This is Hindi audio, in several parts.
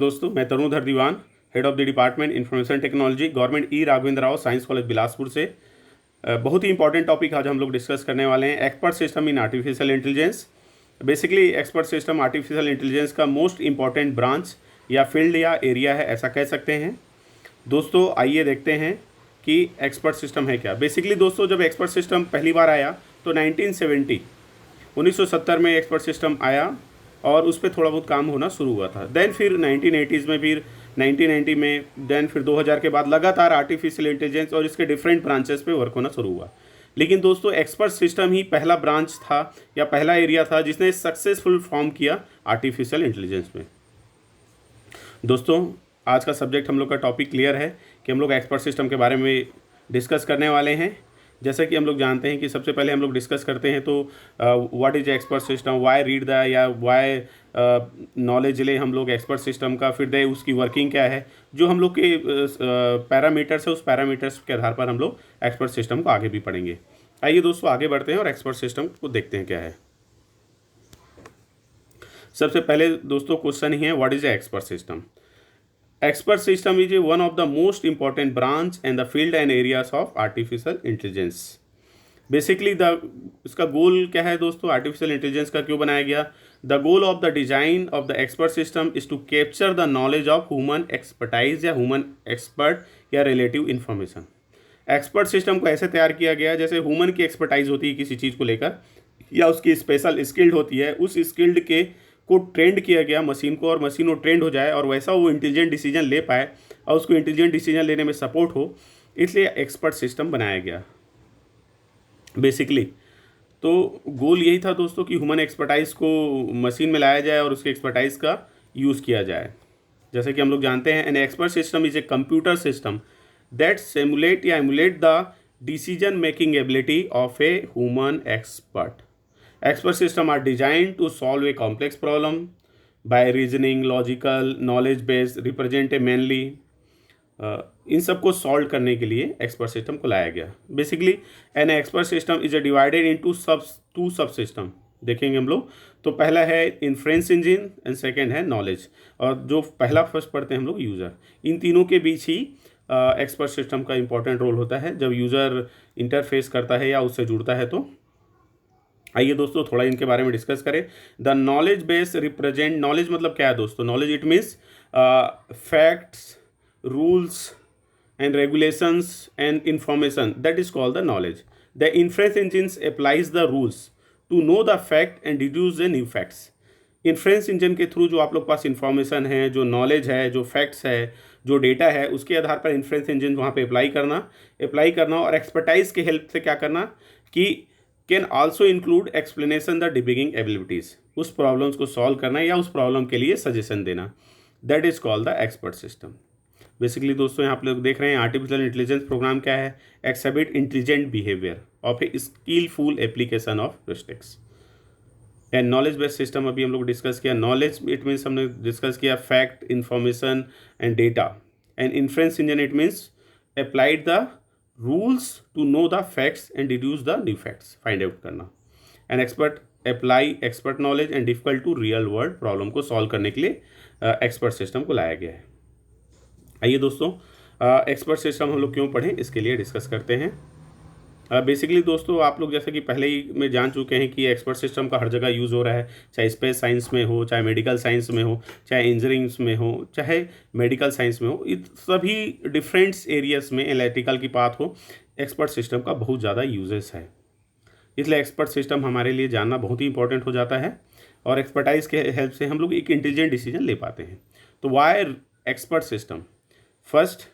दोस्तों, मैं Tarundhar Dewan, head of the department information technology, government E Raghavendra Rao science college Bilaspur से। बहुत ही इंपॉर्टेंट टॉपिक आज हम लोग डिस्कस करने वाले हैं, expert system in artificial intelligence. Basically expert system artificial intelligence का मोस्ट इंपॉर्टेंट ब्रांच या फील्ड या एरिया है, ऐसा कह सकते हैं। दोस्तों आइए देखते हैं कि एक्सपर्ट सिस्टम है क्या। बेसिकली दोस्तों, जब एक्सपर्ट सिस्टम पहली बार आया तो 1970 में एक्सपर्ट सिस्टम आया और उस पर थोड़ा बहुत काम होना शुरू हुआ था। देन फिर 1980s में, फिर 1990 में, देन फिर 2000 के बाद लगातार आर्टिफिशियल इंटेलिजेंस और इसके डिफरेंट ब्रांचेस पे वर्क होना शुरू हुआ। लेकिन दोस्तों, एक्सपर्ट सिस्टम ही पहला ब्रांच था या पहला एरिया था जिसने सक्सेसफुल फॉर्म किया आर्टिफिशियल इंटेलिजेंस में। दोस्तों, आज का सब्जेक्ट हम लोग का टॉपिक क्लियर है कि हम लोग एक्सपर्ट सिस्टम के बारे में डिस्कस करने वाले हैं। जैसा कि हम लोग जानते हैं कि सबसे पहले हम लोग डिस्कस करते हैं तो what is expert system, why read the या वाई नॉलेज ले हम लोग एक्सपर्ट सिस्टम का, फिर दे उसकी वर्किंग क्या है, जो हम लोग के पैरामीटर्स है उस पैरामीटर्स के आधार पर हम लोग एक्सपर्ट सिस्टम को आगे भी पढ़ेंगे। आइए दोस्तों आगे बढ़ते हैं और एक्सपर्ट सिस्टम को देखते हैं क्या है। सबसे पहले दोस्तों क्वेश्चन ही है, what is expert system. Expert system is one of the most important branch and the field and areas of artificial intelligence. Basically इसका गोल क्या है दोस्तों, आर्टिफिशियल इंटेलिजेंस का क्यों बनाया गया। The goal of the design of the expert system is to capture the knowledge of human expertise या ह्यूमन एक्सपर्ट या रिलेटिव इन्फॉर्मेशन। एक्सपर्ट सिस्टम को ऐसे तैयार किया गया जैसे ह्यूमन की एक्सपर्टाइज होती है किसी चीज़ को लेकर, या उसकी स्पेशल स्किल्ड होती है, उस स्किल्ड के को ट्रेंड किया गया मशीन को, और मशीन वो ट्रेंड हो जाए और वैसा वो इंटेलिजेंट डिसीजन ले पाए और उसको इंटेलिजेंट डिसीजन लेने में सपोर्ट हो, इसलिए एक्सपर्ट सिस्टम बनाया गया बेसिकली। तो गोल यही था दोस्तों कि ह्यूमन एक्सपर्टाइज को मशीन में लाया जाए और उसके एक्सपर्टाइज का यूज़ किया जाए। जैसे कि हम लोग जानते हैं, an expert system is a computer system that simulate या emulate the decision making ability of a human expert. Expert systems are designed to solve a complex problem by reasoning, logical, knowledge based, represent a mainly इन सब को सॉल्व करने के लिए एक्सपर्ट सिस्टम को लाया गया। Basically N expert system is divided into two सब सिस्टम देखेंगे हम लोग। तो पहला है इन्फ्रेंस इंजन एंड सेकेंड है नॉलेज, और जो पहला फर्स्ट पढ़ते हैं हम लोग यूज़र। इन तीनों के बीच ही एक्सपर्ट सिस्टम का इंपॉर्टेंट रोल होता है जब यूज़र इंटरफेस करता है या उससे जुड़ता है। तो आइए दोस्तों थोड़ा इनके बारे में डिस्कस करें। The knowledge base represent, knowledge मतलब क्या है दोस्तों, knowledge it means facts, rules and regulations and information, that is called the knowledge. The inference engines applies the rules to know the fact and deduce the new facts. Inference engine के थ्रू जो आप लोग पास इन्फॉर्मेशन है, जो नॉलेज है, जो फैक्ट्स है, जो डेटा है, उसके आधार पर इन्फ्रेंस इंजन वहाँ पे अप्लाई करना और एक्सपर्टाइज के हेल्प से क्या करना कि can also include explanation the debugging abilities, उस प्रॉब्लम्स को सॉल्व करना या उस प्रॉब्लम के लिए सजेशन देना, that is called the expert system. Basically दोस्तों यहाँ आप लोग देख रहे हैं आर्टिफिशियल इंटेलिजेंस प्रोग्राम क्या है, exhibit intelligent behaviour of a skilful application of restricts. And knowledge based system अभी हम लोग डिस्कस किया। नॉलेज इट मीन्स हमने डिस्कस किया fact, information and data. And inference engine it means applied the rules to know the facts and deduce the new facts, find out करना। An expert apply expert knowledge and difficult to real world problem को सॉल्व करने के लिए एक्सपर्ट सिस्टम को लाया गया है। आइए दोस्तों एक्सपर्ट सिस्टम हम लोग क्यों पढ़ें इसके लिए डिस्कस करते हैं। बेसिकली दोस्तों आप लोग जैसे कि पहले ही में जान चुके हैं कि एक्सपर्ट सिस्टम का हर जगह यूज़ हो रहा है, चाहे स्पेस साइंस में हो, चाहे मेडिकल साइंस में हो, चाहे इंजीनियरिंग्स में हो, चाहे मेडिकल साइंस में हो, इन सभी डिफरेंट एरियाज़ में इलेक्ट्रिकल की बात हो, एक्सपर्ट सिस्टम का बहुत ज़्यादा यूजेस है। इसलिए एक्सपर्ट सिस्टम हमारे लिए जानना बहुत ही इंपॉर्टेंट हो जाता है और एक्सपर्टाइज के हेल्प से हम लोग एक इंटेलिजेंट डिसीजन ले पाते हैं। तो वाई एक्सपर्ट सिस्टम, फर्स्ट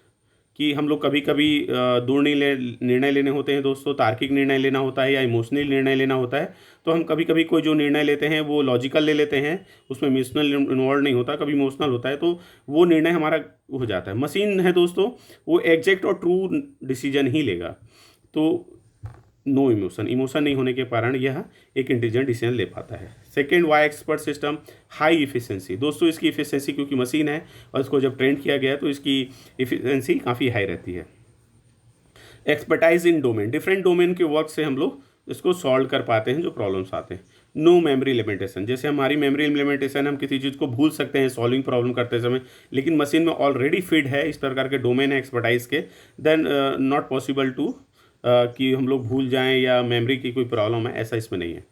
कि हम लोग कभी कभी दो निर्णय लेने होते हैं दोस्तों, तार्किक निर्णय लेना होता है या इमोशनल निर्णय लेना होता है। तो हम कभी कभी कोई जो निर्णय लेते हैं वो लॉजिकल ले लेते हैं, उसमें इमोशनल इन्वॉल्व नहीं होता, कभी इमोशनल होता है, तो वो निर्णय हमारा हो जाता है। मशीन है दोस्तों, वो एग्जैक्ट और ट्रू डिसीजन ही लेगा, तो नो इमोशन नहीं होने के कारण यह एक इंटेलिजेंट डिसीजन ले पाता है। Second, why expert system high efficiency. दोस्तों इसकी इफिशिएंसी क्योंकि मशीन है और इसको जब ट्रेन किया गया तो इसकी इफिशिएंसी काफ़ी हाई रहती है। Expertise in domain, different domain के वर्क से हम लोग इसको सॉल्व कर पाते हैं जो प्रॉब्लम्स आते हैं। नो मेमोरी लिमिटेशन, जैसे हमारी मेमोरी लिमिटेशन, हम किसी चीज़ को भूल सकते हैं सॉल्विंग प्रॉब्लम करते समय, लेकिन मशीन में ऑलरेडी फिट है इस प्रकार के डोमेन है एक्सपर्टाइज के, देन नॉट पॉसिबल टू कि हम लोग भूल जाएं या मेमोरी की कोई प्रॉब्लम है, ऐसा इसमें नहीं है।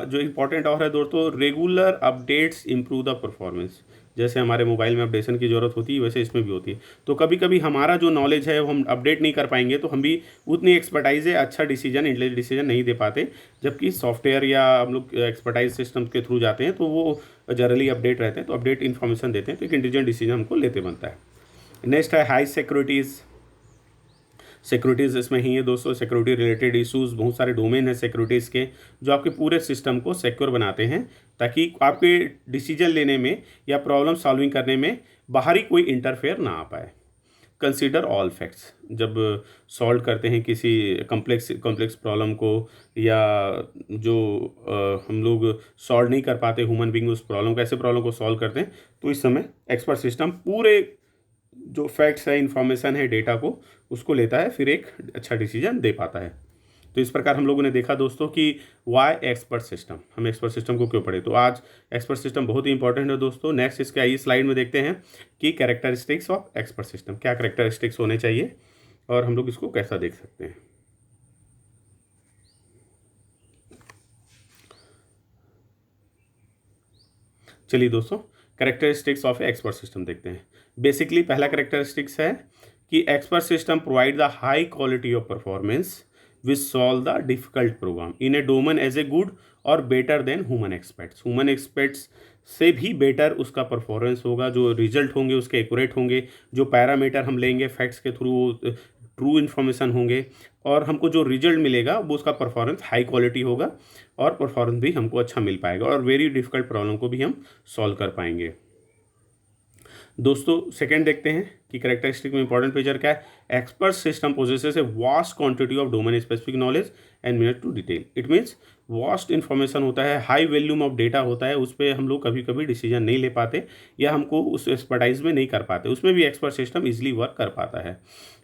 जो इम्पोर्टेंट और है दोस्तों, regular updates improve the performance. जैसे हमारे मोबाइल में अपडेशन की ज़रूरत होती है वैसे इसमें भी होती है। तो कभी कभी हमारा जो नॉलेज है वो हम अपडेट नहीं कर पाएंगे, तो हम भी उतनी एक्सपर्टाइज है अच्छा डिसीजन, इंटेलिजेंट डिसीजन नहीं दे पाते। जबकि सॉफ्टवेयर या हम लोग एक्सपर्टाइज सिस्टम के थ्रू जाते हैं तो वो जनरली अपडेट रहते हैं, तो अपडेट इन्फॉर्मेशन देते हैं, तो एक इंटेलिजेंट डिसीजन हमको लेते बनता है। नेक्स्ट है हाई सिक्योरिटीज़। सिक्योरिटीज़ इसमें ही है दोस्तों, सिक्योरिटी रिलेटेड इश्यूज़, बहुत सारे डोमेन हैं सिक्योरिटीज़ के जो आपके पूरे सिस्टम को सिक्योर बनाते हैं, ताकि आपके डिसीजन लेने में या प्रॉब्लम सॉल्विंग करने में बाहरी कोई इंटरफेयर ना आ पाए। कंसीडर ऑल फैक्ट्स, जब सॉल्व करते हैं किसी कॉम्प्लेक्स प्रॉब्लम को, या जो हम लोग सॉल्व नहीं कर पाते ह्यूमन बींग उस प्रॉब्लम को, ऐसे प्रॉब्लम को सॉल्व करते हैं, तो इस समय एक्सपर्ट सिस्टम पूरे जो फैक्ट्स है, इंफॉर्मेशन है, डेटा को उसको लेता है, फिर एक अच्छा डिसीजन दे पाता है। तो इस प्रकार हम लोगों ने देखा दोस्तों कि वाई एक्सपर्ट सिस्टम, हम एक्सपर्ट सिस्टम को क्यों पढ़े। तो आज एक्सपर्ट सिस्टम बहुत ही इंपॉर्टेंट है दोस्तों। नेक्स्ट इसके आइए स्लाइड में देखते हैं कि कैरेक्टरिस्टिक्स ऑफ एक्सपर्ट सिस्टम, क्या कैरेक्टरिस्टिक्स होने चाहिए और हम लोग इसको कैसा देख सकते हैं। चलिए दोस्तों, कैरेक्टरिस्टिक्स ऑफ एक्सपर्ट सिस्टम देखते हैं। बेसिकली पहला कैरेक्टरिस्टिक्स है कि expert system provide the high quality of performance which solve the difficult program in a domain as a good और better than human experts. Human experts से भी बेटर उसका परफॉर्मेंस होगा, जो रिजल्ट होंगे उसके एक्यूरेट होंगे, जो पैरामीटर हम लेंगे फैक्ट्स के थ्रू ट्रू इन्फॉर्मेशन होंगे, और हमको जो रिजल्ट मिलेगा वो उसका परफॉर्मेंस हाई क्वालिटी होगा, और परफॉर्मेंस भी हमको अच्छा मिल पाएगा, और वेरी डिफिकल्ट प्रॉब्लम को भी हम सॉल्व कर पाएंगे। दोस्तों सेकंड देखते हैं कि कैरेक्टरिस्टिक में इंपॉर्टेंट फीचर क्या है। Expert system possesses a vast quantity of domain specific knowledge and minute to detail. It means vast information होता है, हाई वॉल्यूम ऑफ डेटा होता है, उस पर हम लोग कभी कभी डिसीजन नहीं ले पाते या हमको उस एक्सपर्टाइज में नहीं कर पाते, उसमें भी एक्सपर्ट सिस्टम इजीली वर्क कर पाता है।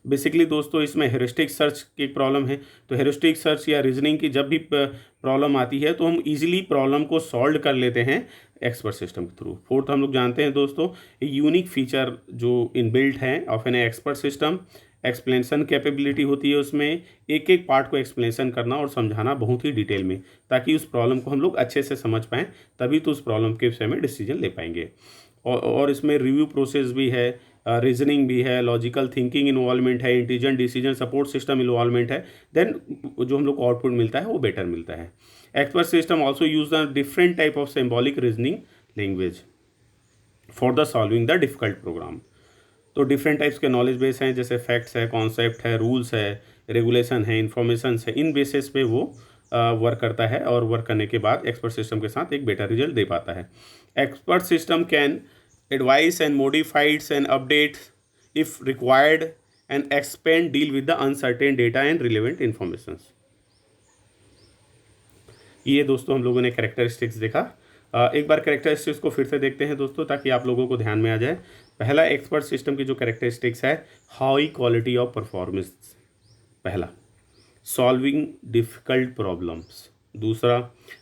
बेसिकली दोस्तों इसमें हेरिस्टिक सर्च की प्रॉब्लम है, तो हेरिस्टिक सर्च या रीजनिंग की जब भी प्रॉब्लम आती है तो हम इजीली प्रॉब्लम को सॉल्व कर लेते हैं एक्सपर्ट सिस्टम के थ्रू। फोर्थ हम लोग जानते हैं दोस्तों, यूनिक फीचर जो इनबिल्ट है of N expert system, explanation capability होती है उसमें, एक एक पार्ट को एक्सप्लेनेशन करना और समझाना बहुत ही डिटेल में, ताकि उस प्रॉब्लम को हम लोग अच्छे से समझ पाएँ, तभी तो उस प्रॉब्लम के विषय में डिसीजन ले पाएंगे। और इसमें रिव्यू प्रोसेस भी है, रीजनिंग भी है, लॉजिकल थिंकिंग इन्वॉल्वमेंट है, intelligent decision support system involvement है, देन जो हम लोग को आउटपुट मिलता है वो बेटर मिलता है। Expert system also use the different type of symbolic reasoning language for the solving the difficult program. तो डिफरेंट टाइप्स के नॉलेज बेस हैं, जैसे फैक्ट्स है, कॉन्सेप्ट है, रूल्स है, रेगुलेशन है, इन्फॉर्मेशन है, इन बेसिस पे वो वर्क करता है, और वर्क करने के बाद एक्सपर्ट सिस्टम के साथ एक बेटर रिजल्ट दे पाता है। Expert system can advise and modifies and updates if required and expand deal with the uncertain data and relevant information। ये दोस्तों हम लोगों ने कैरेक्टरिस्टिक्स देखा। एक बार कैरेक्टरिस्टिक्स को फिर से देखते हैं दोस्तों, ताकि आप लोगों को ध्यान में आ जाए। पहला एक्सपर्ट सिस्टम की जो कैरेक्टरिस्टिक्स है, हाई क्वालिटी ऑफ परफॉर्मेंस, पहला सॉल्विंग डिफिकल्ट प्रॉब्लम्स, दूसरा,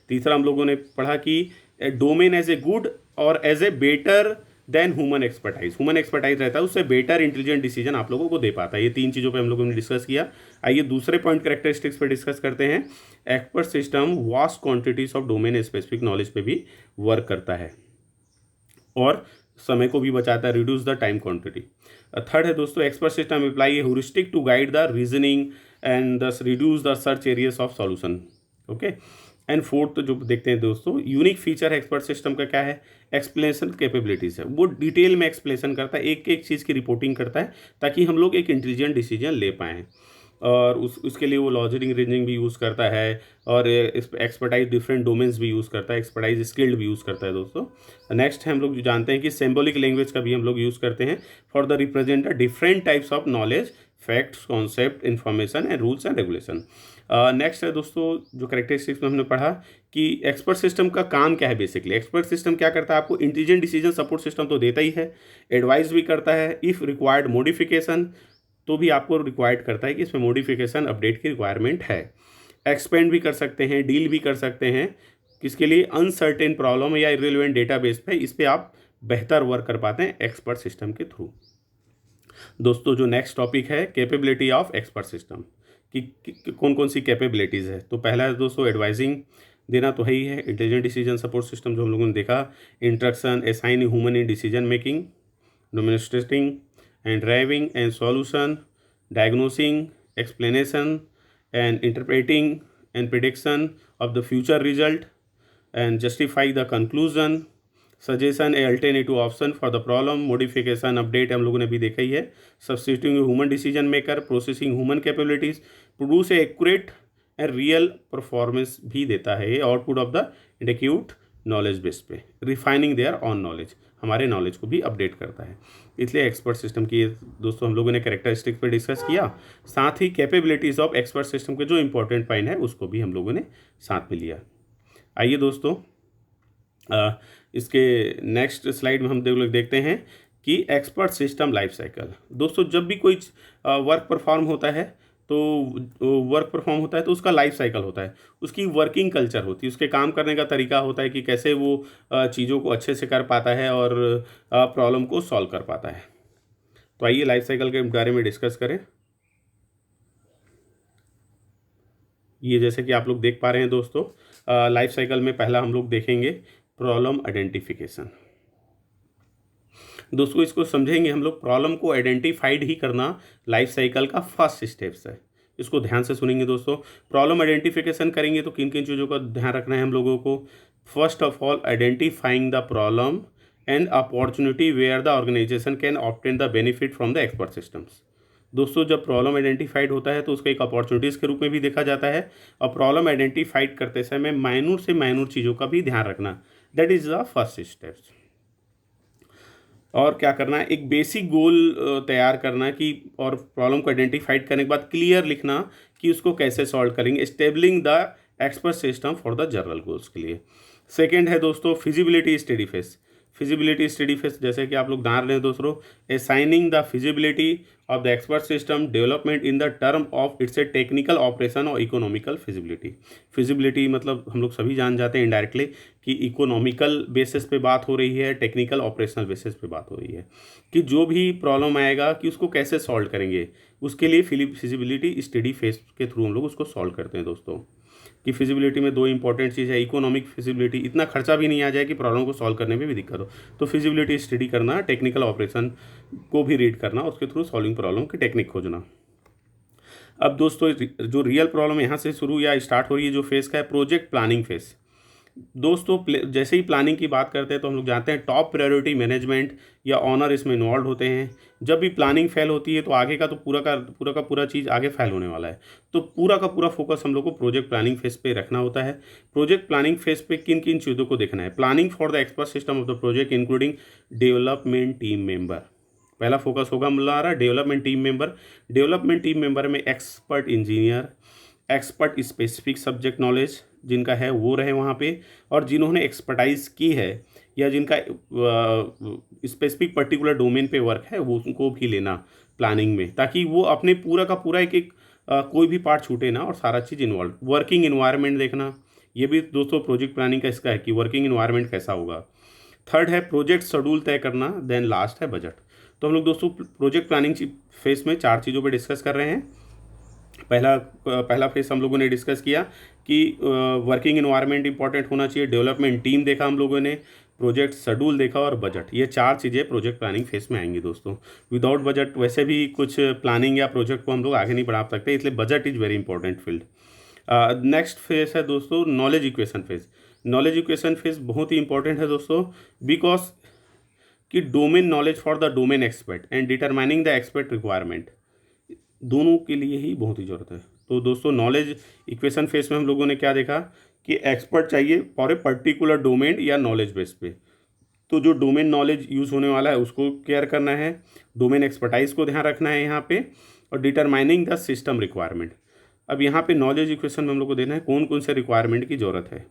तीसरा हम लोगों ने पढ़ा कि डोमेन एज ए गुड और as a better than human expertise रहता है, उससे बेटर इंटेलिजेंट डिसीजन आप लोगों को दे पाता है। ये तीन चीज़ों पे हम लोगों ने डिस्कस किया। आइए दूसरे पॉइंट कैरेक्टरिस्टिक्स पे डिस्कस करते हैं। Expert system vast quantities of domain specific knowledge पे भी वर्क करता है और समय को भी बचाता है, reduce the time quantity. Third है दोस्तों, expert system apply a heuristic to guide the reasoning and thus reduce the search areas of solution. Okay, and fourth जो देखते हैं दोस्तों, यूनिक फीचर है एक्सपर्ट सिस्टम का क्या है, एक्सप्लेनेशन कैपेबिलिटीज़ है, वो डिटेल में एक्सप्लेनेशन करता है, एक एक चीज़ की रिपोर्टिंग करता है, ताकि हम लोग एक इंटेलिजेंट डिसीजन ले पाएँ। और उसके लिए वो लॉजिक रीजनिंग भी यूज़ करता है, और एक्सपर्टाइज डिफरेंट डोमेन्स भी यूज़ करता है, एक्सपर्टाइज स्किल्ड भी यूज़ करता है दोस्तों। नेक्स्ट हम लोग जानते हैं कि सिंबॉलिक लैंग्वेज का भी हम लोग यूज़ करते हैं for the represent different types of knowledge, facts, concept, information and rules and regulation. Next है दोस्तों, जो कैरेक्टरिस्टिक्स में हमने पढ़ा कि एक्सपर्ट सिस्टम का काम क्या है। बेसिकली एक्सपर्ट सिस्टम क्या करता है, आपको इंटेलिजेंट डिसीजन सपोर्ट सिस्टम तो देता ही है, एडवाइस भी करता है, इफ़ रिक्वायर्ड मॉडिफिकेशन तो भी आपको रिक्वायर्ड करता है कि इसमें मॉडिफिकेशन अपडेट की रिक्वायरमेंट है, एक्सपेंड भी कर सकते हैं, डील भी कर सकते हैं किसके लिए, अनसर्टेन प्रॉब्लम या इररिलेवेंट डेटाबेस पे, इस पे आप बेहतर वर्क कर पाते हैं एक्सपर्ट सिस्टम के थ्रू। दोस्तों जो नेक्स्ट टॉपिक है कैपेबिलिटी ऑफ एक्सपर्ट सिस्टम कि कौन कौन सी कैपेबिलिटीज़ है। तो पहला है दोस्तों एडवाइजिंग देना तो है ही है, इंटेलिजेंट डिसीजन सपोर्ट सिस्टम जो हम लोगों ने देखा, instruction assign human in decision making, demonstrating and driving and solution, diagnosing, explanation and interpreting and prediction of the future result and justify the conclusion, suggestion a alternative option for the problem, modification update हम लोगों ने भी देखा ही है, substituting human decision maker, processing human capabilities, produce a accurate and real performance भी देता है ये, output of the inadequate knowledge base पे, रिफाइनिंग देयर ऑन नॉलेज, हमारे नॉलेज को भी अपडेट करता है। इसलिए एक्सपर्ट सिस्टम की दोस्तों हम लोगों ने कैरेक्टरिस्टिक्स पे डिस्कस किया, साथ ही कैपेबिलिटीज़ ऑफ एक्सपर्ट सिस्टम के जो इंपॉर्टेंट पॉइंट है उसको भी हम लोगों ने साथ में लिया। आइए दोस्तों इसके नेक्स्ट स्लाइड में हम देखते हैं कि एक्सपर्ट सिस्टम लाइफ साइकिल। दोस्तों जब भी कोई वर्क परफॉर्म होता है तो उसका लाइफ साइकिल होता है, उसकी वर्किंग कल्चर होती है, उसके काम करने का तरीका होता है कि कैसे वो चीज़ों को अच्छे से कर पाता है और प्रॉब्लम को सॉल्व कर पाता है। तो आइए लाइफ साइकिल के बारे में डिस्कस करें। ये जैसे कि आप लोग देख पा रहे हैं दोस्तों, लाइफ साइकिल में पहला हम लोग देखेंगे प्रॉब्लम आइडेंटिफिकेशन। दोस्तों इसको समझेंगे हम लोग, प्रॉब्लम को आइडेंटिफाइड ही करना लाइफ साइकिल का फर्स्ट स्टेप्स है। इसको ध्यान से सुनेंगे दोस्तों। प्रॉब्लम आइडेंटिफिकेशन करेंगे तो किन किन चीज़ों का ध्यान रखना है हम लोगों को। First of all identifying the problem and opportunity where the organization can obtain the benefit from the expert systems. दोस्तों जब प्रॉब्लम आइडेंटिफाइड होता है तो उसको एक अपॉर्चुनिटीज़ के रूप में भी देखा जाता है, और प्रॉब्लम आइडेंटिफाइड करते समय माइनूर से माइनूर चीज़ों का भी ध्यान रखना, that is the first steps. और क्या करना है, एक बेसिक गोल तैयार करना कि, और प्रॉब्लम को आइडेंटिफाइड करने के बाद क्लियर लिखना कि उसको कैसे सॉल्व करेंगे, establishing the expert system for the general goals के लिए। सेकेंड है दोस्तों feasibility study face. Feasibility study face जैसे कि आप लोग जान रहे हैं दोस्तों, assigning the feasibility of the expert system development in the term of it's a technical operation और इकोनॉमिकल फिजिबिलिटी। फिजिबिलिटी मतलब हम लोग सभी जान जाते हैं इनडायरेक्टली कि इकोनॉमिकल बेसिस पे बात हो रही है, टेक्निकल ऑपरेशनल बेसिस पे बात हो रही है कि जो भी प्रॉब्लम आएगा कि उसको कैसे सॉल्व करेंगे, उसके लिए फिजिबिलिटी स्टडी फेस के थ्रू हम लोग उसको सॉल्व करते हैं दोस्तों। कि फिजिबिलिटी में दो इंपॉर्टेंट चीज़ है, इकोनॉमिक फिजिबिलिटी, इतना खर्चा भी नहीं आ जाए कि प्रॉब्लम को सॉल्व करने में भी दिक्कत हो, तो फिजिबिलिटी स्टडी करना, टेक्निकल ऑपरेशन को भी रीड करना, उसके थ्रू सॉल्विंग प्रॉब्लम की टेक्निक खोजना। अब दोस्तों जो रियल प्रॉब्लम यहाँ से शुरू या स्टार्ट हो रही है जो फेस का है, प्रोजेक्ट प्लानिंग फेस। दोस्तों जैसे ही प्लानिंग की बात करते हैं तो हम लोग जानते हैं टॉप प्रायोरिटी मैनेजमेंट या ऑनर इसमें इन्वॉल्व होते हैं। जब भी प्लानिंग फेल होती है तो आगे का तो पूरा चीज़ आगे फेल होने वाला है, तो पूरा का पूरा फोकस हम लोग को प्रोजेक्ट प्लानिंग फेज पे रखना होता है। प्रोजेक्ट प्लानिंग फेज पे किन किन चीज़ों को देखना है, planning for the expert system of the project including development team member. पहला फोकस होगा हमारा development team member. Development team member में expert engineer, expert specific subject knowledge जिनका है वो रहे वहाँ पे, और जिन्होंने एक्सपर्टाइज की है या जिनका स्पेसिफिक पर्टिकुलर डोमेन पे वर्क है वो उनको भी लेना प्लानिंग में, ताकि वो अपने पूरा का पूरा एक कोई भी पार्ट छूटे ना और सारा चीज़ इन्वॉल्व। वर्किंग इन्वायरमेंट देखना, ये भी दोस्तों प्रोजेक्ट प्लानिंग का इसका है कि वर्किंग इन्वायरमेंट कैसा होगा। थर्ड है प्रोजेक्ट शेड्यूल तय करना, देन लास्ट है बजट। तो हम लोग दोस्तों प्रोजेक्ट प्लानिंग फेस में 4 चीज़ों पे डिस्कस कर रहे हैं। पहला फेस हम लोगों ने डिस्कस किया कि वर्किंग इन्वायरमेंट इंपॉर्टेंट होना चाहिए, डेवलपमेंट टीम देखा हम लोगों ने, प्रोजेक्ट शेड्यूल देखा और बजट। ये 4 चीज़ें प्रोजेक्ट प्लानिंग फेस में आएंगी दोस्तों। विदाउट बजट वैसे भी कुछ प्लानिंग या प्रोजेक्ट को हम लोग आगे नहीं बढ़ा सकते, इसलिए budget is very important field. Next face है दोस्तों knowledge equation face. Knowledge equation face बहुत ही इंपॉर्टेंट है दोस्तों, बिकॉज कि domain knowledge for the domain expert and determining the expert requirement, दोनों के लिए ही बहुत ही ज़रूरत है। तो दोस्तों नॉलेज इक्वेशन फेस में हम लोगों ने क्या देखा कि एक्सपर्ट चाहिए फॉर ए पर्टिकुलर डोमेन या नॉलेज बेस पे, तो जो डोमेन नॉलेज यूज़ होने वाला है उसको केयर करना है, डोमेन एक्सपर्टाइज को ध्यान रखना है यहाँ पे, और डिटरमाइनिंग द सिस्टम रिक्वायरमेंट। अब यहाँ पे नॉलेज इक्वेशन में हम लोग को देना है कौन कौन से रिक्वायरमेंट की ज़रूरत है,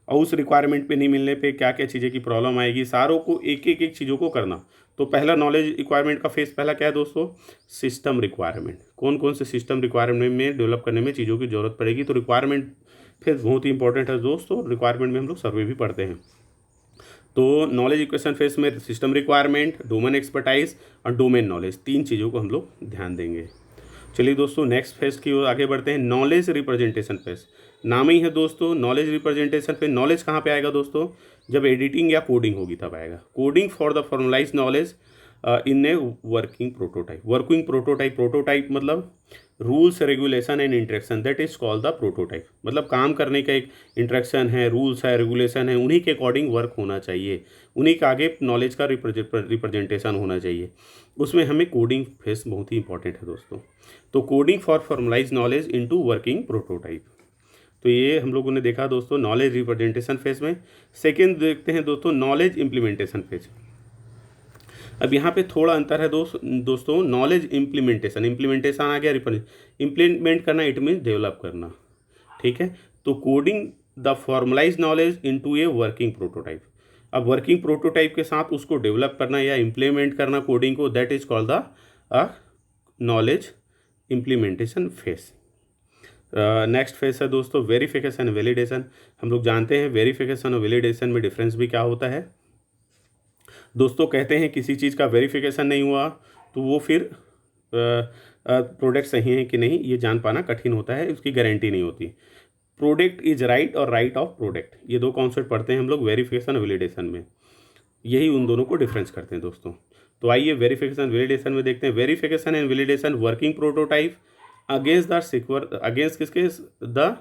और उस रिक्वायरमेंट पे नहीं मिलने पे क्या क्या चीज़ें की प्रॉब्लम आएगी, सारों को एक चीज़ों को करना। तो पहला नॉलेज रिक्वायरमेंट का फेस पहला क्या है दोस्तों, सिस्टम रिक्वायरमेंट। कौन कौन से सिस्टम रिक्वायरमेंट में डेवलप करने में चीज़ों की ज़रूरत पड़ेगी, तो रिक्वायरमेंट फिर बहुत ही इंपॉर्टेंट है दोस्तों, रिक्वायरमेंट में हम लोग सर्वे भी पढ़ते हैं। तो नॉलेज इक्वेशन फेज में सिस्टम रिक्वायरमेंट, डोमेन एक्सपर्टाइज और डोमेन नॉलेज, 3 चीज़ों को हम लोग ध्यान देंगे। चलिए दोस्तों नेक्स्ट फेज की ओर आगे बढ़ते हैं, नॉलेज रिप्रेजेंटेशन फेज। नाम ही है दोस्तों नॉलेज रिप्रेजेंटेशन फेज। नॉलेज कहाँ पे आएगा दोस्तों, जब एडिटिंग या कोडिंग होगी तब आएगा। Coding for the formalize knowledge in a working prototype. Working prototype, prototype मतलब rules regulation and interaction, that is called the prototype. मतलब काम करने का एक इंट्रैक्शन है, रूल्स है, रेगुलेशन है, उन्हीं के अकॉर्डिंग वर्क होना चाहिए, उन्हीं के आगे नॉलेज का रिप्रेजेंटेशन होना चाहिए। उसमें हमें कोडिंग फेस बहुत ही इंपॉर्टेंट है दोस्तों। तो coding for formalize knowledge into working prototype, तो ये हम लोगों ने देखा दोस्तों नॉलेज रिप्रेजेंटेशन फेज में। सेकेंड देखते हैं दोस्तों नॉलेज इम्प्लीमेंटेशन फेज। अब यहाँ पे थोड़ा अंतर है दोस्तों, नॉलेज इम्प्लीमेंटेशन, इम्प्लीमेंटेशन आ गया, इम्प्लीमेंट करना इट मीन्स डेवलप करना, ठीक है। तो coding the formalize knowledge into a working prototype. अब वर्किंग प्रोटोटाइप के साथ उसको डेवलप करना या इम्प्लीमेंट करना कोडिंग को, that is called the knowledge implementation phase. Next phase है दोस्तों वेरिफिकेशन वैलिडेशन। हम लोग जानते हैं वेरिफिकेशन और वैलिडेशन में डिफरेंस भी क्या होता है दोस्तों। कहते हैं किसी चीज़ का वेरिफिकेशन नहीं हुआ तो वो फिर प्रोडक्ट सही है कि नहीं ये जान पाना कठिन होता है, उसकी गारंटी नहीं होती। प्रोडक्ट इज राइट और राइट ऑफ प्रोडक्ट, ये 2 कॉन्सेप्ट पढ़ते हैं हम लोग वेरिफिकेशन और वैलिडेशन में, यही उन दोनों को डिफरेंस करते हैं दोस्तों। तो आइए वेरिफिकेशन वैलिडेशन में देखते हैं। Verification and validation working prototype against किसके, the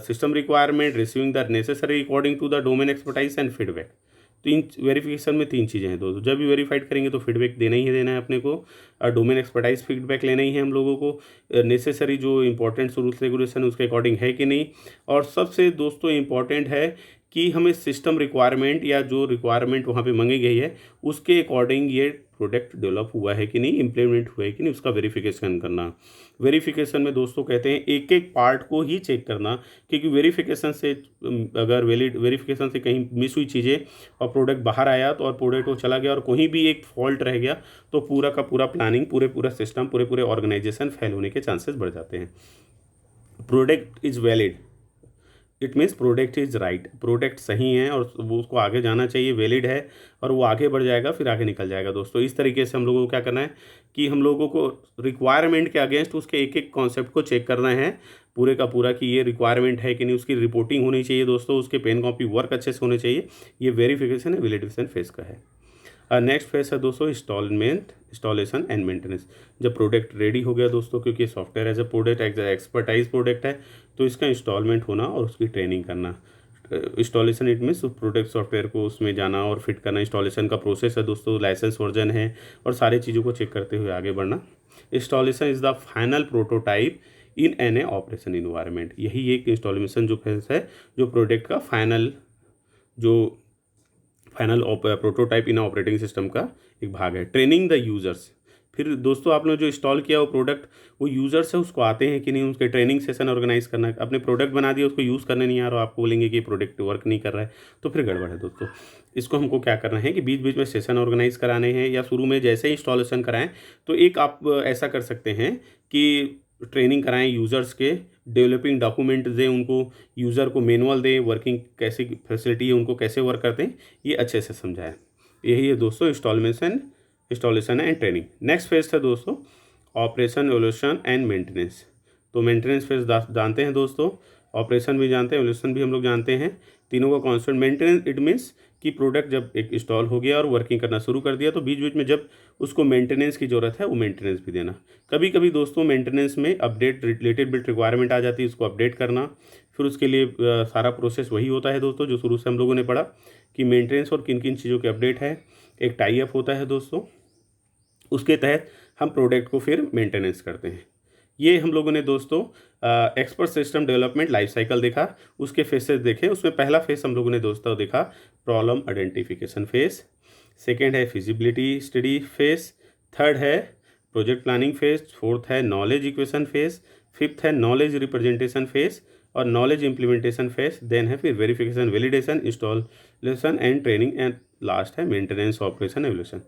system requirement, receiving the necessary according to the domain expertise and feedback. तो इन वेरिफिकेशन में 3 चीज़ें हैं दोस्तों। जब भी वेरीफाइड करेंगे तो फीडबैक देना ही देना है अपने को, डोमेन एक्सपर्टाइज फीडबैक लेना ही है हम लोगों को, नेसेसरी जो इंपॉर्टेंट रूल्स रेगुलेशन उसके अकॉर्डिंग है कि नहीं, और सबसे दोस्तों इम्पॉर्टेंट है कि हमें सिस्टम रिक्वायरमेंट या जो रिक्वायरमेंट वहाँ पे मांगी गई है उसके अकॉर्डिंग ये प्रोडक्ट डेवलप हुआ है कि नहीं, इम्प्लीमेंट हुआ है कि नहीं, उसका वेरिफिकेशन करना। वेरिफिकेशन में दोस्तों कहते हैं एक एक पार्ट को ही चेक करना, क्योंकि वेरिफिकेशन से अगर वेरिफिकेशन से कहीं मिस हुई चीज़ें और प्रोडक्ट बाहर आया तो और प्रोडक्ट वो चला गया और कहीं भी एक फॉल्ट रह गया तो पूरा का पूरा प्लानिंग, पूरा सिस्टम, पूरे ऑर्गेनाइजेशन फेल होने के चांसेस बढ़ जाते हैं। Product is valid, it means product is right, product सही है और वो उसको आगे जाना चाहिए, वैलिड है और वो आगे बढ़ जाएगा, फिर आगे निकल जाएगा दोस्तों। इस तरीके से हम लोगों को क्या करना है कि हम लोगों को रिक्वायरमेंट के अगेंस्ट उसके एक एक कॉन्सेप्ट को चेक करना है पूरे का पूरा कि ये रिक्वायरमेंट है कि नहीं, उसकी रिपोर्टिंग होनी चाहिए दोस्तों, उसके पेन कॉपी वर्क अच्छे से होने चाहिए। ये वेरिफिकेशन है वैलिडेशन फेज का है। नेक्स्ट फेज है दोस्तों इंस्टॉलेशन एंड मेंटेनेंस। जब प्रोडक्ट रेडी हो गया दोस्तों, क्योंकि software as a product expertise product है तो इसका इंस्टॉलमेंट होना और उसकी ट्रेनिंग करना। Installation it means product software को उसमें जाना और फिट करना। इंस्टॉलेशन का प्रोसेस है दोस्तों, लाइसेंस वर्जन है और सारी चीज़ों को चेक करते हुए आगे बढ़ना। Installation is the final prototype in an a operation environment. यही एक इंस्टॉलेशन जो फेज है जो प्रोडक्ट का final prototype in operating system का एक भाग है। ट्रेनिंग द यूज़र्स, फिर दोस्तों आपने जो इंस्टॉल किया वो प्रोडक्ट, वो यूज़र्स है उसको आते हैं कि नहीं, उसके ट्रेनिंग सेशन ऑर्गेनाइज करना है। अपने प्रोडक्ट बना दिया, उसको यूज़ करने नहीं आ रहा, आपको बोलेंगे कि प्रोडक्ट वर्क नहीं कर रहा है, तो फिर गड़बड़ है दोस्तों। इसको हमको क्या करना है कि बीच बीच में सेशन ऑर्गेनाइज कराने हैं या शुरू में जैसे ही इंस्टॉलेशन कराएं तो एक आप ऐसा कर सकते हैं कि ट्रेनिंग कराएं यूज़र्स के, डेवलपिंग डॉक्यूमेंट दें उनको, यूज़र को मैनुअल दें, वर्किंग कैसी फैसिलिटी है उनको कैसे वर्क करते हैं ये अच्छे से समझाएं। यही है दोस्तों installation and training. Next phase है दोस्तों ऑपरेशन, एवोल्यूशन एंड मेंटेनेंस। तो मेंटेनेंस फेज जानते हैं दोस्तों, ऑपरेशन भी जानते हैं, एवोल्यूशन भी हम लोग जानते हैं, तीनों का कॉन्सेप्ट। मेंटेनेंस इट मीन्स कि प्रोडक्ट जब एक इंस्टॉल हो गया और वर्किंग करना शुरू कर दिया तो बीच बीच में जब उसको मेंटेनेंस की ज़रूरत है वो मेंटेनेंस भी देना। कभी कभी दोस्तों मेंटेनेंस में अपडेट रिलेटेड बिट रिक्वायरमेंट आ जाती है, उसको अपडेट करना, फिर उसके लिए सारा प्रोसेस वही होता है दोस्तों जो शुरू से हम लोगों ने पढ़ा कि मेंटेनेंस और किन किन चीज़ों के अपडेट है। एक टाई अप होता है दोस्तों, उसके तहत हम प्रोडक्ट को फिर मेंटेनेंस करते हैं। ये हम लोगों ने दोस्तों expert system development life cycle देखा, उसके फेसेस देखे। उसमें पहला फेस हम लोगों ने दोस्तों देखा प्रॉब्लम आइडेंटिफिकेशन फेस, सेकेंड है फिजिबिलिटी स्टडी फेस, थर्ड है प्रोजेक्ट प्लानिंग फेज, फोर्थ है नॉलेज इक्वेशन फेज, फिफ्थ है नॉलेज रिप्रेजेंटेशन फेज और नॉलेज इम्प्लीमेंटेशन फेज, देन है फिर verification validation installation and training and last है मेंटेनेंस ऑपरेशन एवोल्यूशन।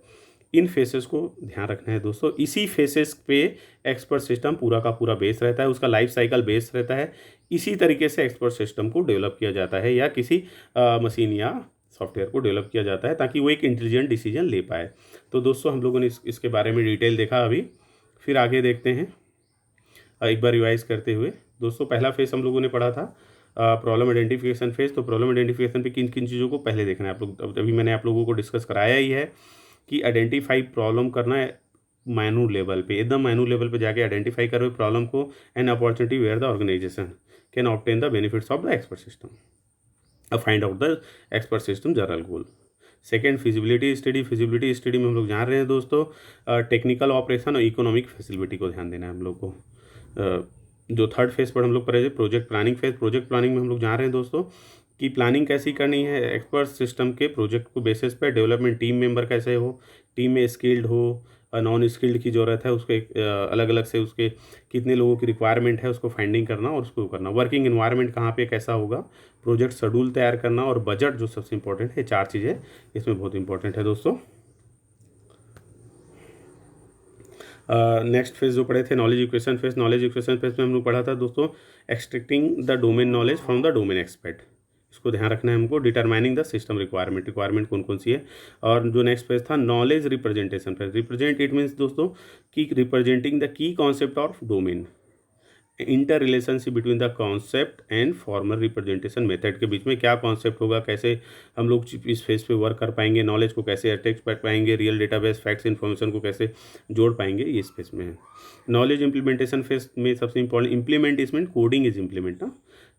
इन फेसेस को ध्यान रखना है दोस्तों। इसी फेसेस पे एक्सपर्ट सिस्टम पूरा का पूरा बेस रहता है, उसका लाइफ साइकिल बेस रहता है। इसी तरीके से एक्सपर्ट सिस्टम को डेवलप किया जाता है या किसी मशीन या सॉफ्टवेयर को डेवलप किया जाता है ताकि वो एक इंटेलिजेंट डिसीजन ले पाए। तो दोस्तों हम लोगों ने इसके बारे में डिटेल देखा अभी, फिर आगे देखते हैं एक बार रिवाइज करते हुए। दोस्तों पहला फेस हम लोगों ने पढ़ा था प्रॉब्लम आइडेंटिफिकेशन फेज। तो प्रॉब्लम आइडेंटिफिकेशन पे किन किन चीज़ों को पहले देखना है आप लोग, अभी मैंने आप लोगों को डिस्कस कराया ही है कि आइडेंटिफाई प्रॉब्लम करना है माइन्यूट लेवल पे, एकदम माइन्यूट लेवल पे जाके आइडेंटिफाई करो प्रॉब्लम को, an opportunity where the organization can obtain the benefits of the expert system, अब find out the expert system general goal. Second feasibility study. Feasibility study में हम लोग जान रहे हैं दोस्तों टेक्निकल ऑपरेशन और इकोनॉमिक फैसिलिटी को ध्यान देना है हम लोग को। जो थर्ड फेज पर हम लोग पढ़े थे project planning phase. Project planning में हम लोग जान रहे हैं दोस्तों कि प्लानिंग कैसी करनी है एक्सपर्ट सिस्टम के प्रोजेक्ट को बेसिस पे, डेवलपमेंट टीम मेंबर कैसे हो, टीम में स्किल्ड हो नॉन स्किल्ड की ज़रूरत है, उसके अलग अलग से उसके कितने लोगों की रिक्वायरमेंट है उसको फाइंडिंग करना और उसको करना। वर्किंग इन्वायरमेंट कहाँ पे कैसा होगा, प्रोजेक्ट शेड्यूल तैयार करना और बजट जो सबसे इंपॉर्टेंट है। 4 चीज़ें इसमें बहुत इंपॉर्टेंट है दोस्तों। नेक्स्ट फेज जो पढ़े थे knowledge equation phase. Knowledge equation phase में हम लोग पढ़ा था दोस्तों extracting the domain knowledge from the domain expert. इसको ध्यान रखना है हमको। डिटरमाइनिंग द सिस्टम रिक्वायरमेंट कौन कौन सी है। और जो नेक्स्ट फेज था knowledge representation phase. Represent it means दोस्तों कि representing the key concept of domain, inter relationship between the concept and formal representation method के बीच में क्या कॉन्सेप्ट होगा, कैसे हम लोग इस फेज पे वर्क कर पाएंगे, नॉलेज को कैसे अटैच कर पाएंगे, रियल डेटाबेस फैक्ट्स इन्फॉर्मेशन को कैसे जोड़ पाएंगे, ये इस फेज में है। नॉलेज इंप्लीमेंटेशन फेज में सबसे important implement is mean coding is implement ना,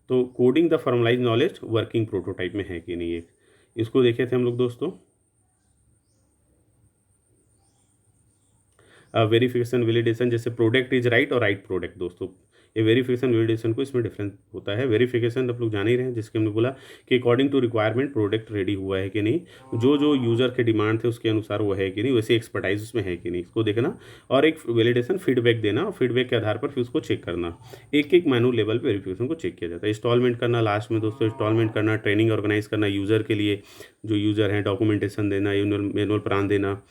तो coding the formalize knowledge working prototype में है कि नहीं है, इसको देखे थे हम लोग दोस्तों। वेरिफिकेशन वैलिडेशन, जैसे प्रोडक्ट इज राइट और राइट प्रोडक्ट दोस्तों, ये वेरिफिकेशन वैलिडेशन को इसमें डिफरेंस होता है। वेरिफिकेशन आप लोग जान ही रहे हैं जिसके हमने बोला कि according to requirement product ready हुआ है कि नहीं, जो जो यूज़र के डिमांड थे उसके अनुसार वो है कि नहीं, वैसे एक्सपर्टाइज उसमें है कि नहीं, इसको देखना। और एक वैलिडेशन फीडबैक देना और फीडबैक के आधार पर फिर उसको चेक करना। एक एक मैनुअल लेवल पर वेरिफिकेशन को चेक किया जाता है। इंस्टॉलमेंट करना लास्ट में दोस्तों, इंस्टॉलमेंट करना, ट्रेनिंग ऑर्गेनाइज करना यूज़र के लिए, जो यूज़र हैं डॉक्यूमेंटेशन देना, मैनुअल प्लान देना,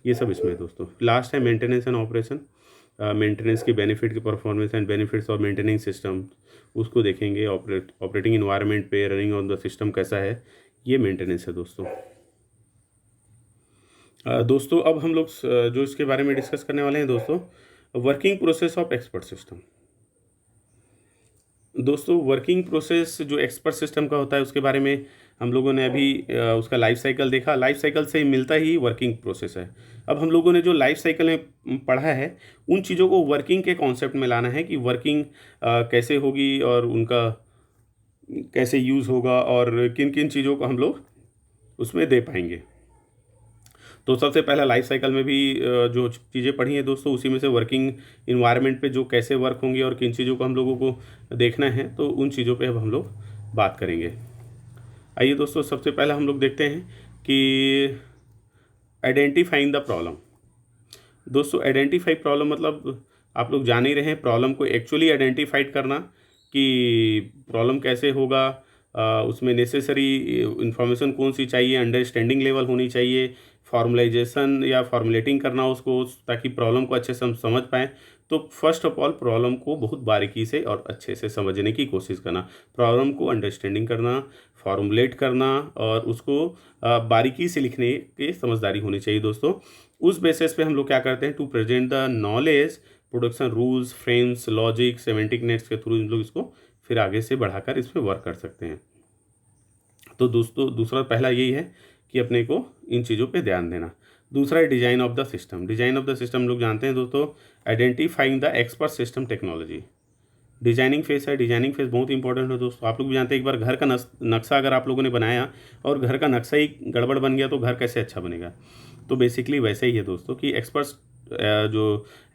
ये सब इसमें है दोस्तों। लास्ट है मेंटेनेंस एंड ऑपरेशन। मेंटेनेंस की बेनिफिट की performance and benefits of maintaining system, उसको देखेंगे। ऑपरेटिंग इन्वायरमेंट पे रनिंग ऑन द सिस्टम कैसा है, ये मेंटेनेंस है दोस्तों। दोस्तों अब हम लोग जो इसके बारे में डिस्कस करने वाले हैं दोस्तों, working process of expert system. दोस्तों वर्किंग प्रोसेस जो एक्सपर्ट सिस्टम का होता है उसके बारे में हम लोगों ने अभी उसका लाइफ साइकिल देखा। लाइफ साइकिल से मिलता ही वर्किंग प्रोसेस है। अब हम लोगों ने जो लाइफ साइकिल में पढ़ा है उन चीज़ों को वर्किंग के कॉन्सेप्ट में लाना है कि वर्किंग कैसे होगी और उनका कैसे यूज़ होगा और किन किन चीज़ों को हम लोग उसमें दे पाएंगे। तो सबसे पहला लाइफ साइकिल में भी जो चीज़ें पढ़ी हैं दोस्तों उसी में से वर्किंग इन्वायरमेंट पे जो कैसे वर्क होंगी और किन चीज़ों को हम लोगों को देखना है, तो उन चीज़ों पे अब हम लोग बात करेंगे। आइए दोस्तों सबसे पहला हम लोग देखते हैं कि आइडेंटिफाइंग द प्रॉब्लम। दोस्तों आइडेंटिफाई प्रॉब्लम मतलब आप लोग जान ही रहे हैं, प्रॉब्लम को एक्चुअली आइडेंटिफाइड करना कि प्रॉब्लम कैसे होगा, उसमें नेसेसरी इन्फॉर्मेशन कौन सी चाहिए, अंडरस्टैंडिंग लेवल होनी चाहिए, फॉर्मुलाइजेशन या फॉर्मुलेटिंग करना उसको ताकि प्रॉब्लम को अच्छे से हम समझ पाएँ। तो फर्स्ट ऑफ ऑल प्रॉब्लम को बहुत बारीकी से और अच्छे से समझने की कोशिश करना, प्रॉब्लम को अंडरस्टैंडिंग करना, फॉर्मुलेट करना और उसको बारीकी से लिखने की समझदारी होनी चाहिए दोस्तों। उस बेसिस पे हम लोग क्या करते हैं, to present the knowledge production rules frames logic semantic nets के थ्रू हम लोग इसको फिर आगे से बढ़ाकर इस पर वर्क कर सकते हैं। तो दोस्तों दूसरा पहला यही है कि अपने को इन चीज़ों पे ध्यान देना। दूसरा है design of the system. Design of the system लोग जानते हैं दोस्तों, identifying the expert system technology. Designing phase है, डिजाइनिंग फेज बहुत इंपॉर्टेंट है दोस्तों। आप लोग भी जानते हैं एक बार घर का नक्शा अगर आप लोगों ने बनाया और घर का नक्शा ही गड़बड़ बन गया तो घर कैसे अच्छा बनेगा। तो बेसिकली वैसे ही है दोस्तों कि जो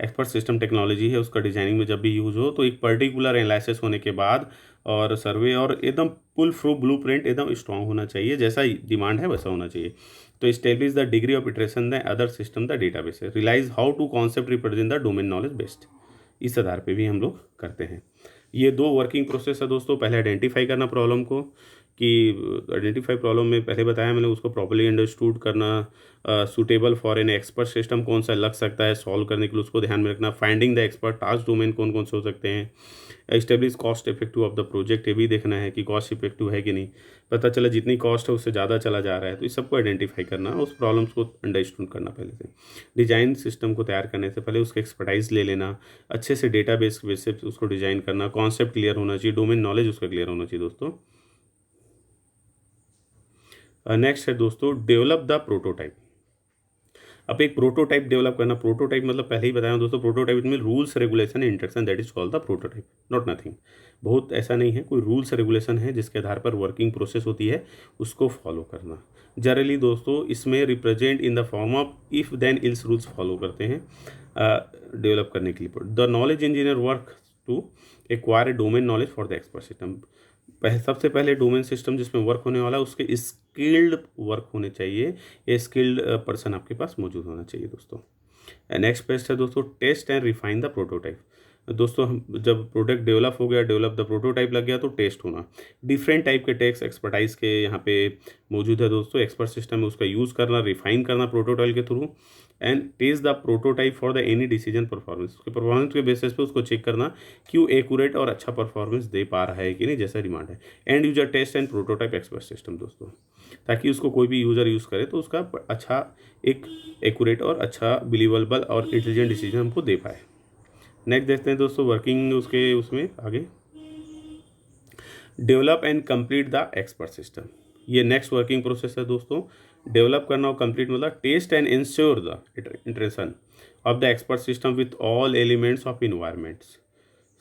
एक्सपर्ट सिस्टम टेक्नोलॉजी है उसका डिजाइनिंग में जब भी यूज़ हो तो एक पर्टिकुलर एनालिसिस होने के बाद और सर्वे और एकदम फुल फ्रू ब्लूप्रिंट एकदम स्ट्रॉन्ग होना चाहिए, जैसा डिमांड है वैसा होना चाहिए। तो establish the degree of iteration the other system the database, realize how to concept represent the domain knowledge best, इस आधार पे भी हम लोग करते हैं। ये 2 वर्किंग प्रोसेस है दोस्तों। पहले आइडेंटिफाई करना प्रॉब्लम को कि आइडेंटिफाई प्रॉब्लम में पहले बताया मैंने, उसको प्रॉपर्ली अंडरस्टूड करना, suitable for an expert system कौन सा लग सकता है सॉल्व करने के लिए, उसको ध्यान में रखना। Finding the expert task domain कौन कौन से हो सकते हैं। Establish cost effective of the project, ये भी देखना है कि कॉस्ट इफेक्टिव है कि नहीं। पता चला जितनी कॉस्ट है उससे ज़्यादा चला जा रहा है, तो इस सबको आइडेंटिफाई करना, उस प्रॉब्लम्स को अंडरस्टूड करना पहले से। डिज़ाइन सिस्टम को तैयार करने से पहले उसका एक्सपर्टाइज ले लेना, अच्छे से डेटाबेस बेस पे उसको डिज़ाइन करना, कॉन्सेप्ट क्लियर होना चाहिए, डोमेन नॉलेज उसका क्लियर होना चाहिए दोस्तों। नेक्स्ट है दोस्तों डेवलप द प्रोटोटाइप। अब एक प्रोटोटाइप डेवलप करना, प्रोटोटाइप मतलब पहले ही बताया दोस्तों, प्रोटोटाइप में rules regulation instruction, that is called the prototype, not nothing. बहुत ऐसा नहीं है, कोई रूल्स रेगुलेशन है जिसके आधार पर वर्किंग प्रोसेस होती है, उसको फॉलो करना। जनरली दोस्तों इसमें represent in the form of if then else rules follow करते हैं डेवलप करने के लिए। The knowledge engineer work to acquire domain knowledge for the expert system. सबसे पहले डोमेन सिस्टम जिसमें वर्क होने वाला है उसके स्किल्ड वर्क होने चाहिए, ये स्किल्ड पर्सन आपके पास मौजूद होना चाहिए दोस्तों। नेक्स्ट पेस्ट है दोस्तों test and refine the prototype. दोस्तों हम जब प्रोडक्ट डेवलप हो गया, डेवलप द प्रोटोटाइप लग गया, तो टेस्ट होना। डिफरेंट टाइप के टेस्ट एक्सपर्टाइज के यहाँ पे मौजूद है दोस्तों। एक्सपर्ट सिस्टम में उसका यूज़ करना, रिफाइन करना प्रोटोटाइप के through, and test the prototype for the any decision performance. उसके परफॉर्मेंस के बेसिस पे उसको चेक करना कि वो एक्यूरेट और अच्छा परफॉर्मेंस दे पा रहा है कि नहीं, जैसा डिमांड है। And user test and prototype expert system दोस्तों, ताकि उसको कोई भी यूज़र यूज़ करे तो उसका अच्छा एक एक्यूरेट और अच्छा बिलीवेबल और इंटेलिजेंट डिसीजन हमको दे पाए। नेक्स्ट देखते हैं दोस्तों वर्किंग उसके उसमें आगे, develop and complete the expert system. ये नेक्स्ट वर्किंग प्रोसेस है दोस्तों। डेवलप करना और कंप्लीट मतलब test and ensure the interaction of the expert system with all elements of environments.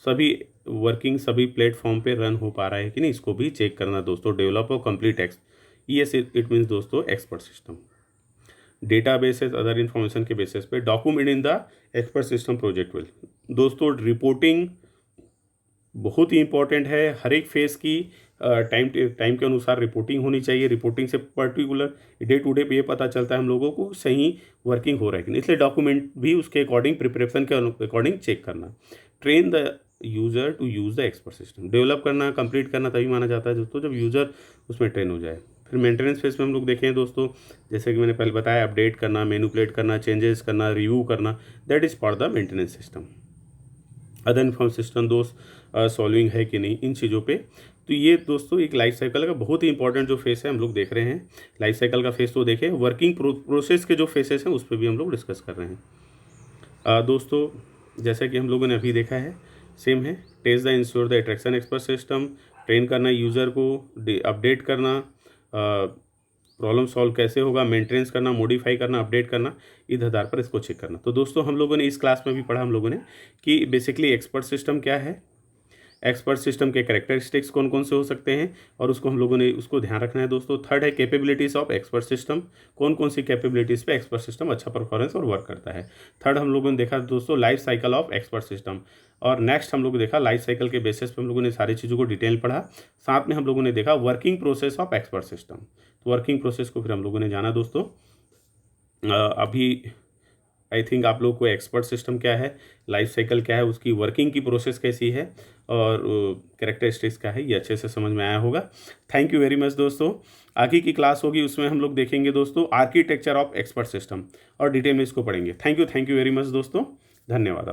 सभी वर्किंग सभी प्लेटफॉर्म पे रन हो पा रहा है कि नहीं, इसको भी चेक करना दोस्तों। डेवलप और कंप्लीट इट मीन्स दोस्तों expert system. Data basis other information के बेसिस पे document in the expert system project will. दोस्तों रिपोर्टिंग बहुत ही इंपॉर्टेंट है, हर एक फेज़ की टाइम के अनुसार रिपोर्टिंग होनी चाहिए। रिपोर्टिंग से पर्टिकुलर डे टू डे पे ये पता चलता है हम लोगों को सही वर्किंग हो रहा है कि नहीं, इसलिए डॉक्यूमेंट भी उसके अकॉर्डिंग प्रिपरेशन के अकॉर्डिंग चेक करना। Train the user to use the expert system. Develop करना कंप्लीट करना तभी माना जाता है दोस्तों जब यूज़र उसमें ट्रेन हो जाए। फिर मेंटेनेंस फेज में हम लोग देखें दोस्तों, जैसे कि मैंने पहले बताया, अपडेट करना, मैनिपुलेट करना, चेंजेस करना, रिव्यू करना, that is for the maintenance system. Other inform system दोस्त सॉल्विंग है कि नहीं, इन चीज़ों पे। तो ये दोस्तों एक लाइफ साइकिल का बहुत ही इंपॉर्टेंट जो फेस है हम लोग देख रहे हैं। लाइफ साइकिल का फेस तो देखें, वर्किंग प्रोसेस के जो फेसेस हैं उस पर भी हम लोग डिस्कस कर रहे हैं। दोस्तों जैसा कि हम लोगों ने अभी देखा है, सेम है। Test the ensure the attraction expert system, train करना यूज़र को, अपडेट करना, प्रॉब्लम सॉल्व कैसे होगा, मेंटेनेंस करना, मॉडिफाई करना, अपडेट करना, इस आधार पर इसको चेक करना। तो दोस्तों हम लोगों ने इस क्लास में भी पढ़ा हम लोगों ने कि बेसिकली एक्सपर्ट सिस्टम क्या है, एक्सपर्ट सिस्टम के कैरेक्टरिस्टिक्स कौन कौन से हो सकते हैं, और उसको हम लोगों ने उसको ध्यान रखना है दोस्तों। थर्ड है कैपेबिलिटीज़ ऑफ एक्सपर्ट सिस्टम, कौन कौन सी कैपेबिलिटीज़ पे एक्सपर्ट सिस्टम अच्छा परफॉर्मेंस और वर्क करता है। थर्ड हम लोगों ने देखा दोस्तों life cycle of expert system, और नेक्स्ट हम लोग देखा लाइफ साइकिल के बेसिस पे हम लोगों ने सारी चीज़ों को डिटेल पढ़ा। साथ में हम लोगों ने देखा working process of expert system, तो वर्किंग प्रोसेस को फिर हम लोगों ने जाना दोस्तों। अभी आई थिंक आप लोग को एक्सपर्ट सिस्टम क्या है, लाइफ साइकिल क्या है, उसकी वर्किंग की प्रोसेस कैसी है, और कैरेक्टरिस्टिक्स क्या है, ये अच्छे से समझ में आया होगा। थैंक यू वेरी मच दोस्तों। आगे की क्लास होगी उसमें हम लोग देखेंगे दोस्तों आर्किटेक्चर ऑफ एक्सपर्ट सिस्टम, और डिटेल में इसको पढ़ेंगे। थैंक यू वेरी मच दोस्तों, धन्यवाद आप।